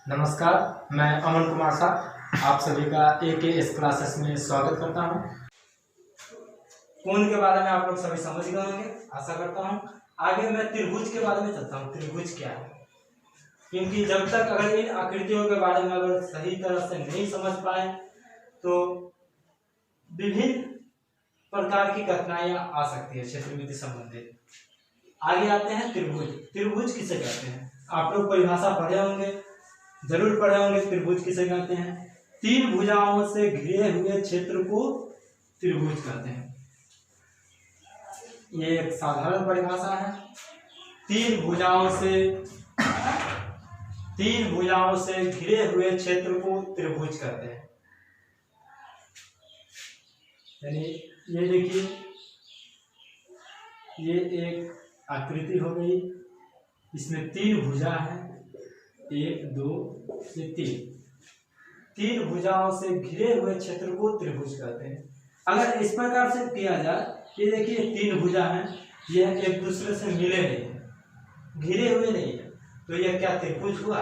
नमस्कार, मैं अमन कुमार साह आप सभी का AKS क्लासेस में स्वागत करता हूं। कोण के बारे में आप लोग सभी समझ गए होंगे, आशा करता हूं। आगे मैं त्रिभुज के बारे में चलता हूं। त्रिभुज क्या है, क्योंकि जब तक अगर इन आकृतियों के बारे में अगर सही तरह से नहीं समझ पाए तो विभिन्न प्रकार की कठिनाइयां आ सकती है क्षेत्रमिति संबंधित। आगे आते हैं त्रिभुज। त्रिभुज किसे कहते हैं? आप लोग परिभाषा पढ़े होंगे, जरूर पढ़े होंगे। त्रिभुज किसे कहते हैं? तीन भुजाओं से घिरे हुए क्षेत्र को त्रिभुज कहते हैं। ये एक साधारण परिभाषा है। तीन भुजाओं से घिरे हुए क्षेत्र को त्रिभुज कहते हैं। यानी ये देखिए, ये एक आकृति हो गई, इसमें तीन भुजा है, 1 2 से 3 भुजाओं से घिरे हुए क्षेत्र को त्रिभुज कहते हैं। अगर इस प्रकार से किया जाए, ये देखिए तीन भुजा हैं, यह एक दूसरे से मिले नहीं है, घिरे हुए नहीं है, तो यह क्या त्रिभुज हुआ?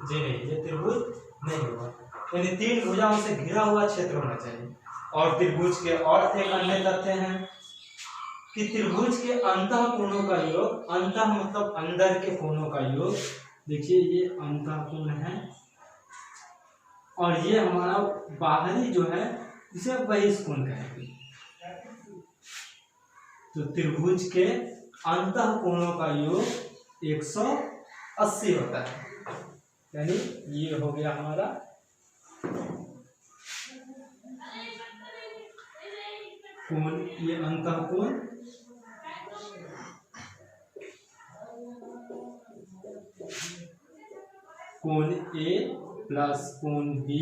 जी नहीं, ये त्रिभुज नहीं हुआ। यानी तीन भुजाओं से घिरा हुआ क्षेत्र होना चाहिए। और त्रिभुज के और एक अन्य तथ्य हैं कि त्रिभुज के अंतः कोणों का योग, अंतः मतलब अंदर के कोणों का योग, देखिए ये अंतः कोण है और ये हमारा बाहरी जो है इसे बहिष्कोण कहेंगे। तो त्रिभुज के अंतः कोणों का योग 180 होता है। यानी ये हो गया हमारा कोण, ये अंतः कोण, कोण A प्लस कोण B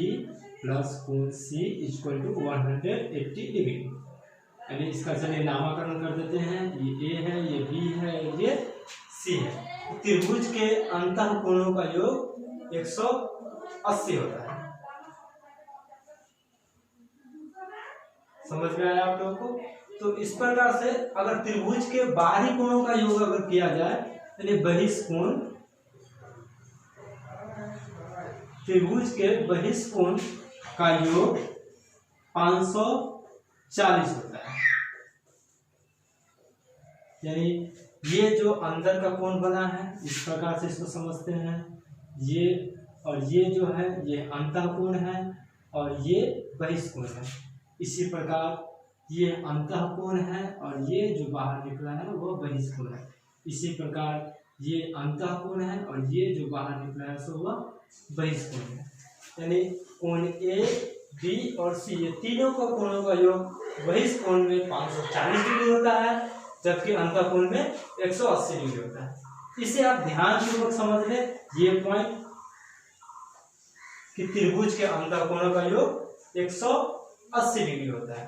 प्लस कोण C इक्वल टू 180 डिग्री। यानी इसका चलिए नामकरण कर देते हैं। ये A है, ये B है, ये C है। त्रिभुज के अंतः कोणों का योग 180 होता है। समझ में आया आप लोगों को? तो इस प्रकार से अगर त्रिभुज के बाहरी कोणों का योग अगर किया जाए, यानी बहिष्कोण, त्रिभुज के बहिष्कोण का योग 540 होता है। यानी ये जो अंदर का कोण बना है, इस प्रकार से इसको समझते हैं। ये और ये जो है ये अंतः कोण है और ये बहिष्कोण है। इसी प्रकार ये अंतः कोण है और ये जो बाहर निकला है वो बहिष्कोण है। इसी प्रकार ये अंतः कोण है और ये जो बाहर निकला है सो वह बहिष्कोण है। यानी कोण A, B और C, ये तीनों का कोणों का योग बहिष्कोण में 540 डिग्री होता है, जबकि अंतः कोण में 180 डिग्री होता है। इसे आप ध्यानपूर्वक समझ लें, ये पॉइंट कि त्रिभुज के अंतः कोणों का योग 180 डिग्री होता है।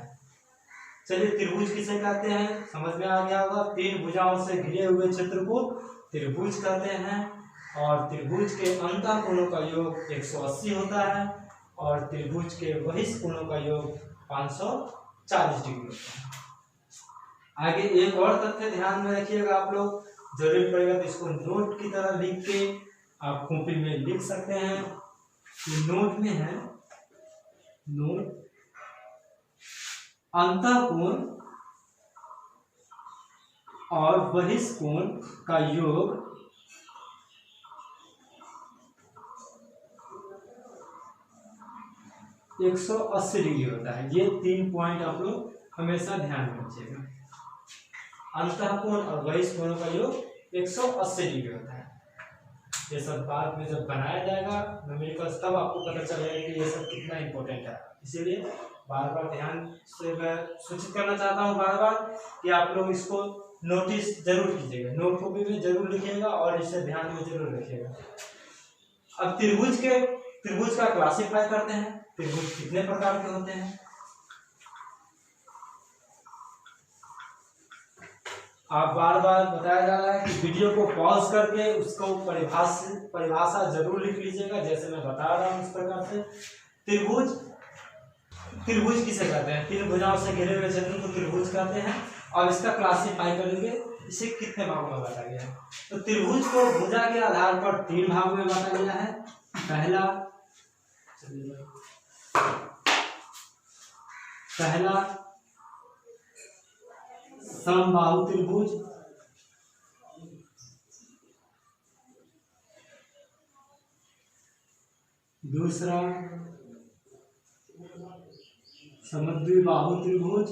चलिए त्रिभुज किसे कहते हैं समझ में आ गया होगा। तीन भुजाओं से घिरे हुए क्षेत्र को त्रिभुज कहते हैं और त्रिभुज के अंतः कोणों का योग 180 होता है और त्रिभुज के बहिष्कोणों का योग 540 डिग्री होता है। आगे एक और तथ्य ध्यान में रखिएगा, आप लोग जरूर पड़ेगा तो इसको नोट की तरह लिख के आप कॉपी में लिख सकते हैं। तो नोट में है, नोट अंतः कोण और बहिष्कोण का योग 180 डिग्री होता है। ये 3 पॉइंट आप लोग हमेशा ध्यान में रखिएगा। अंतः कोण और बहिष्कोण का योग 180 डिग्री होता है। ये सब बाद में जब बनाया जाएगा न्यूमेरिकल्स, तब आपको पता चलेगा कि ये सब कितना इंपॉर्टेंट है। इसीलिए बार बार ध्यान से मैं सूचित करना चाहता हूँ बार बार कि आप लोग इसको नोटिस जरूर कीजिएगा, नोट कॉपी में जरूर लिखिएगा और इसे ध्यान में जरूर रखिएगा। अब त्रिभुज का क्लासिफाई करते हैं। त्रिभुज कितने प्रकार के होते हैं? आप बार बार बताया जा रहा है कि वीडियो को पॉज करके उसको परिभाषा जरूर लिख लीजिएगा, जैसे मैं बता रहा हूँ इस प्रकार से। त्रिभुज किसे कहते हैं? तीन भुजाओं से घिरे हुए क्षेत्र को त्रिभुज कहते हैं। और इसका क्लासिफाई करेंगे, इसे कितने भागों में बांटा गया है। तो त्रिभुज को भुजा के आधार पर 3 भागों में बांटा गया है। पहला समबाहु त्रिभुज, दूसरा समद्विबाहु त्रिभुज,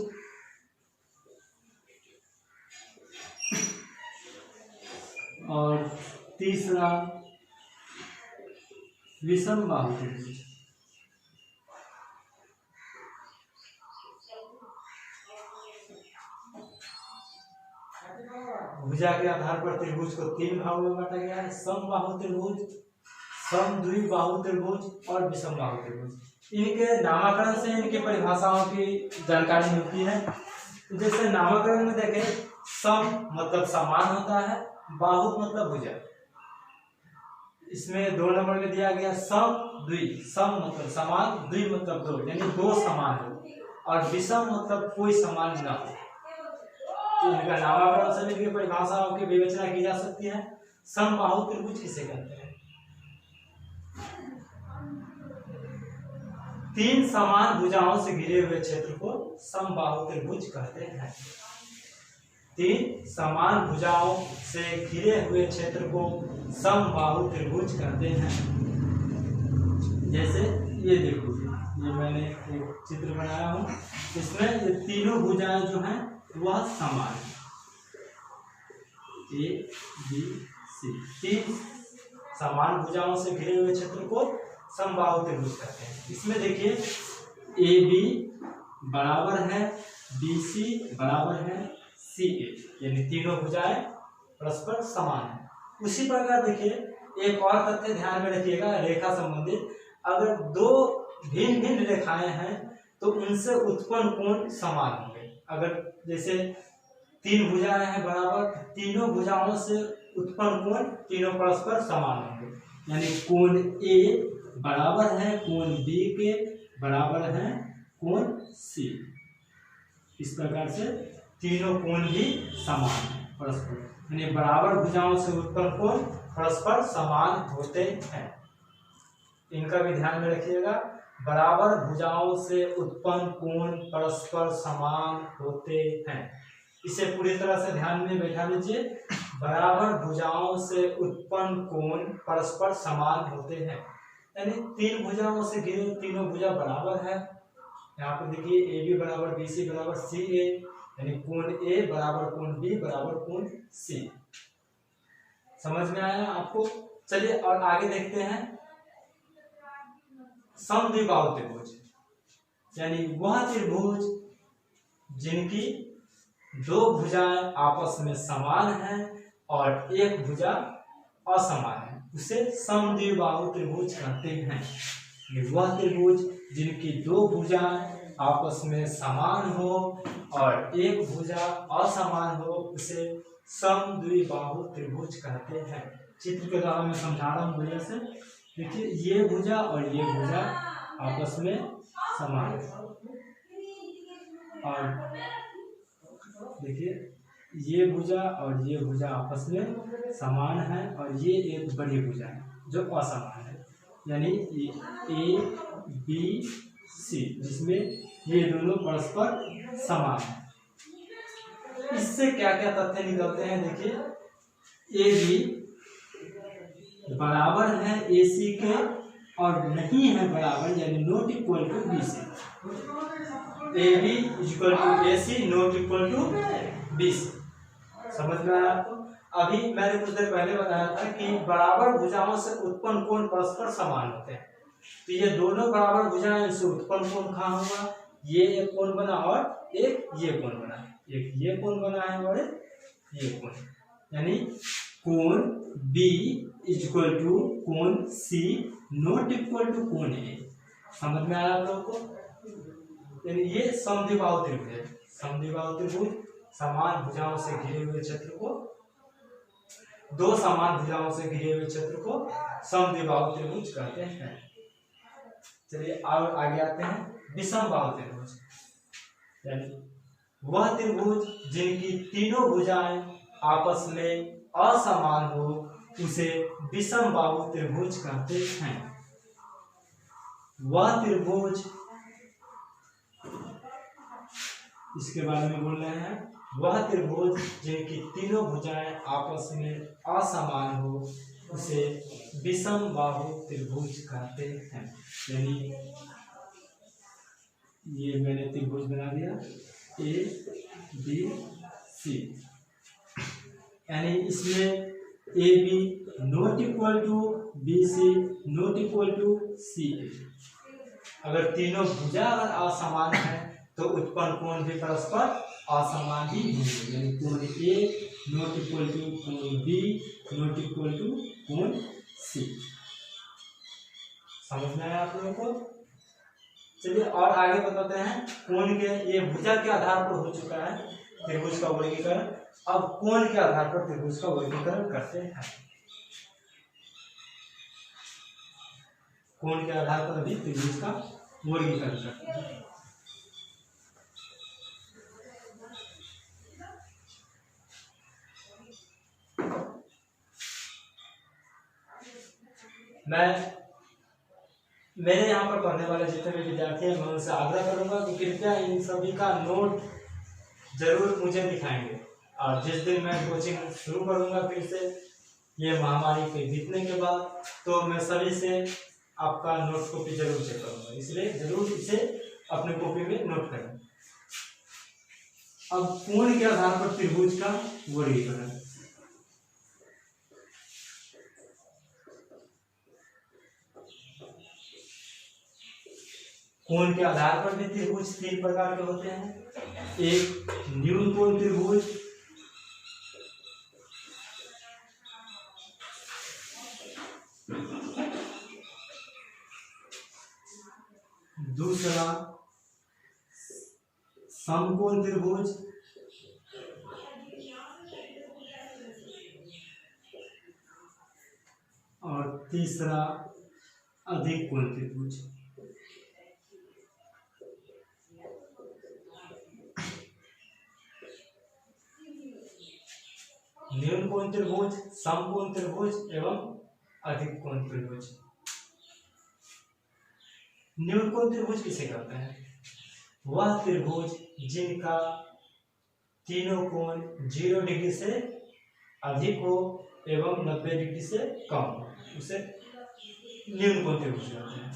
और तीसरा विषमबाहु त्रिभुज। भुजा के आधार पर त्रिभुज को 3 भागों में बांटा गया है: समबाहु त्रिभुज, समद्विबाहु त्रिभुज और विषमबाहु त्रिभुज। इनके नामकरण से इनकी परिभाषाओं की जानकारी मिलती है। जैसे नामकरण में देखें, सम मतलब समान होता है, बाहु मतलब भुजा। इसमें 2 नंबर में दिया गया सम द्वि, सम मतलब समान, द्वि मतलब 2, यानी 2 समान हो, और विषम मतलब कोई समान न हो। तो इनका नामकरण से इनकी परिभाषाओं की विवेचना की जा सकती है। समबाहु त्रिभुज किसे कहते हैं? 3 समान भुजाओं से घिरे हुए क्षेत्र को समबाहु त्रिभुज कहते हैं। 3 समान भुजाओं से घिरे हुए क्षेत्र को समबाहु त्रिभुज कहते हैं। जैसे ये देखो, ये मैंने एक चित्र बनाया हूं, इसमें ये तीनों भुजाएं जो हैं वह समान है, ए बी सी। 3 समान भुजाओं से घिरे हुए क्षेत्र को समबाहु त्रिभुज कहते हैं। इसमें देखिए, ए बी बराबर है बी सी बराबर है सी ए, यानी तीनों भुजाएं परस्पर समान है। उसी प्रकार देखिए, एक और तथ्य ध्यान में रखिएगा रेखा संबंधित। अगर 2 भिन्न भिन्न रेखाएं हैं तो उनसे उत्पन्न कोण समान होंगे। अगर जैसे 3 भुजाएं हैं बराबर, तीनों भुजाओं से उत्पन्न कोण तीनों परस्पर समान होंगे, यानी कोण ए बराबर है कोण बी के बराबर है कोण सी। इस प्रकार से तीनों कोण भी समान है परस्पर, यानी बराबर भुजाओं से उत्पन्न कोण परस्पर समान होते हैं। इनका भी ध्यान में रखिएगा, बराबर भुजाओं से उत्पन्न कोण परस्पर समान होते हैं। इसे पूरी तरह से ध्यान में बैठा लीजिए, बराबर भुजाओं से उत्पन्न कोण परस्पर समान होते हैं, यानी 3 भुजाओं से घिरे तीनों भुजा बराबर है। यहाँ पे देखिए, ए बी बराबर बी सी बराबर सी ए, यानी कोण ए बराबर कोण बी बराबर कोण सी। समझ में आया आपको? चलिए और आगे देखते हैं। समद्विबाहु त्रिभुज, यानी वह त्रिभुज जिनकी 2 भुजाएं आपस में समान हैं और एक भुजा असमान है, उसे समद्विबाहु त्रिभुज कहते हैं। वह त्रिभुज जिनकी 2 भुजाएं आपस में समान हो और एक भुजा असमान हो, उसे समद्विबाहु त्रिभुज कहते हैं। चित्र के द्वारा मैं समझा रहा हूँ बढ़िया से। देखिए, ये भुजा और ये भुजा आपस में समान है, और देखिए ये भुजा और ये भुजा आपस में समान है, और ये एक बड़ी भुजा है जो असमान है, यानी ए बी सी, जिसमें ये दोनों परस्पर समान है। इससे क्या क्या तथ्य निकलते हैं? देखिए, ए बी बराबर है ए सी के और नहीं है बराबर, यानी not equal to B C. A B equal to A C, not equal to B C. समझ में आया आपको? अभी मैंने कुछ देर पहले बताया था कि बराबर भुजाओं से उत्पन्न कोण परस्पर समान होते हैं, तो ये दोनों बराबर भुजाएं से उत्पन्न कोण कहाँ होगा? ये एक कोण बना और एक ये कोण बना, एक ये कोण बना है और एक ये कोण, यानी कोण बी इक्वल टू कोण सी नॉट इक्वल टू कोण ए। समझ में आया आप लोगों को? यानी ये समद्विबाहु त्रिभुज है। समद्विबाहु त्रिभुज समान भुजाओं से घिरे हुए क्षेत्र को, 2 समान भुजाओं से घिरे हुए क्षेत्र को समद्विबाहु त्रिभुज कहते हैं। चलिए और आगे आते हैं। विषमबाहु त्रिभुज, यानी वह त्रिभुज जिनकी तीनों भुजाएं आपस में असमान हो, उसे विषमबाहु त्रिभुज कहते हैं। वह त्रिभुज, इसके बारे में बोल रहे हैं, वह त्रिभुज जिनकी तीनों भुजाएं आपस में असमान हो उसे विषम बाहु त्रिभुज कहते हैं। यानी ये मैंने त्रिभुज बना दिया ए बी सी, यानी इसमें A B not equal to B C not equal to C A. अगर तीनों भुजा अगर असमान है तो उत्पन्न कोण भी परस्पर असमान ही होंगे, यानी कोण ए नॉट इक्वल टू कोण बी नॉट इक्वल टू कोण सी। समझ में आया आप लोगों को? चलिए और आगे बताते हैं। कोण के, ये भुजा के आधार पर हो चुका है त्रिभुज का वर्गीकरण, अब कोण के आधार पर त्रिभुज का वर्गीकरण करते हैं। कोण के आधार पर अभी त्रिभुज का वर्गीकरण करते हैं। मैं मेरे यहाँ पर पढ़ने वाले जितने भी विद्यार्थी हैं मैं उनसे आग्रह करूंगा कि कृपया इन सभी का नोट जरूर मुझे दिखाएंगे, और जिस दिन मैं कोचिंग शुरू करूंगा फिर से ये महामारी के बीतने के बाद, तो मैं सभी से आपका नोट कॉपी जरूर चेक करूंगा, इसलिए जरूर इसे अपने कॉपी में नोट करें। अब कोण के आधार पर त्रिभुज का वर्गीकरण। कोण के आधार पर भी त्रिभुज तीन प्रकार के होते हैं। एक न्यून कोण त्रिभुज, दूसरा समकोण त्रिभुज, और तीसरा अधिक कोण त्रिभुज। न्यून कोण त्रिभुज, समकोण त्रिभुज एवं अधिक कोण त्रिभुज। न्यून कोण त्रिभुज किसे कहते हैं? वह त्रिभुज जिनका तीनों कोण 0 डिग्री से अधिक हो एवं 90 डिग्री से कम हो, उसे न्यून कोण त्रिभुज कहते हैं।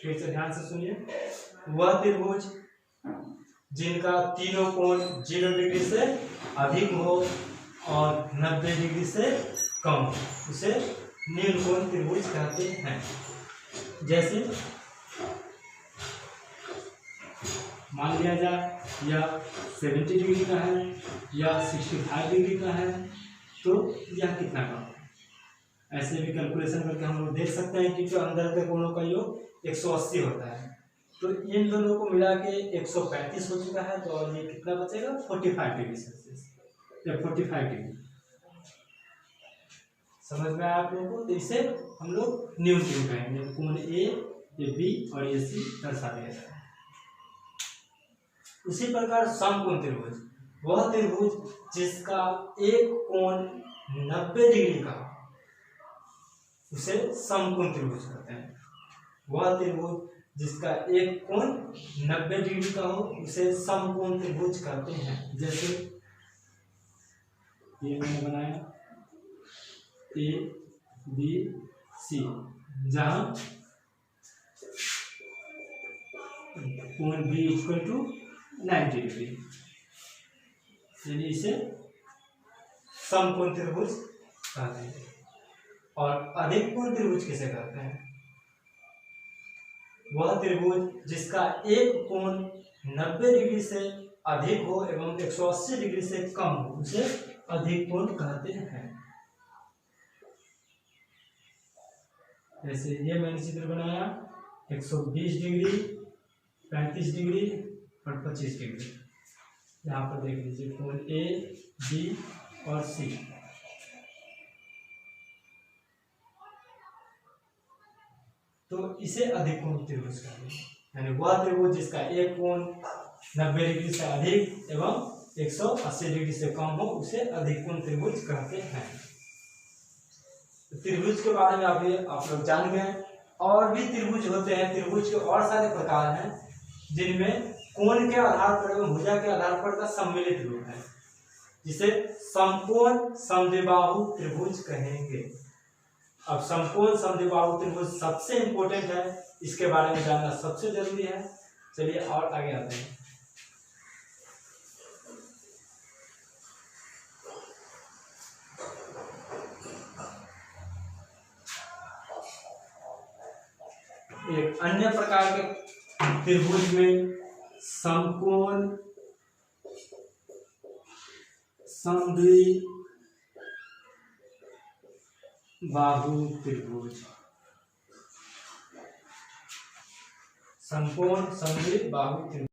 फिर से ध्यान से सुनिए, वह त्रिभुज जिनका तीनों कोण 0 डिग्री से अधिक हो और 90 डिग्री से कम, उसे न्यून कोण त्रिभुज कहते हैं। जैसे मान लिया जाए यह 70 डिग्री का है या 65 डिग्री का है, तो यह कितना का है? ऐसे भी कैलकुलेशन करके हम लोग देख सकते हैं कि जो अंदर के कोणों का योग 180 होता है, तो इन दोनों को मिला के 135 हो चुका है, तो और ये कितना बचेगा? 45 डिग्री सेल्सियस या 45 डिग्री। समझ में आया आप लोगों को? तो इसे हम लोग न्यून क्यों कहेंगे? कोण ए, ये बी और ये सी दर्शा दिया जाए। उसी प्रकार समकोण त्रिभुज, वह त्रिभुज जिसका एक कोण 90 डिग्री का, उसे समकोण त्रिभुज कहते हैं। वह त्रिभुज जिसका एक कोण 90 डिग्री का हो उसे समकोण त्रिभुज कहते हैं। जैसे ये मैंने बनाया ए बी सी, जहां कोण बी इक्वल टू 90 डिग्री, यानी इसे समकोण त्रिभुज कहते हैं। और अधिक कोण त्रिभुज किसे कहते हैं? वह त्रिभुज जिसका एक कोण 90 डिग्री से अधिक हो एवं 180 डिग्री से कम हो, उसे अधिक कोण कहते हैं। जैसे ये मैंने चित्र बनाया 120 डिग्री, 35 डिग्री और 25 डिग्री। यहाँ पर देख लीजिए कोण ए, बी और सी। तो इसे अधिक कोण त्रिभुज कहते हैं, यानी वह त्रिभुज जिसका एक कोण 90 डिग्री से अधिक एवं 180 डिग्री से कम हो, उसे अधिक कोण त्रिभुज कहते हैं। त्रिभुज के बारे में अभी आप लोग जान गए। और भी त्रिभुज होते हैं, त्रिभुज के और सारे प्रकार हैं जिनमें कोण के आधार पर एवं भुजा के आधार पर का सम्मिलित रूप है, जिसे समकोण समद्विबाहु त्रिभुज कहेंगे। अब समकोण समद्विबाहु त्रिभुज सबसे इंपॉर्टेंट है, इसके बारे में जानना सबसे जरूरी है। चलिए और आगे आते हैं। एक अन्य प्रकार के त्रिभुज में समकोण समद्विबाहु त्रिभुज, समकोण समद्विबाहु त्रिभुज।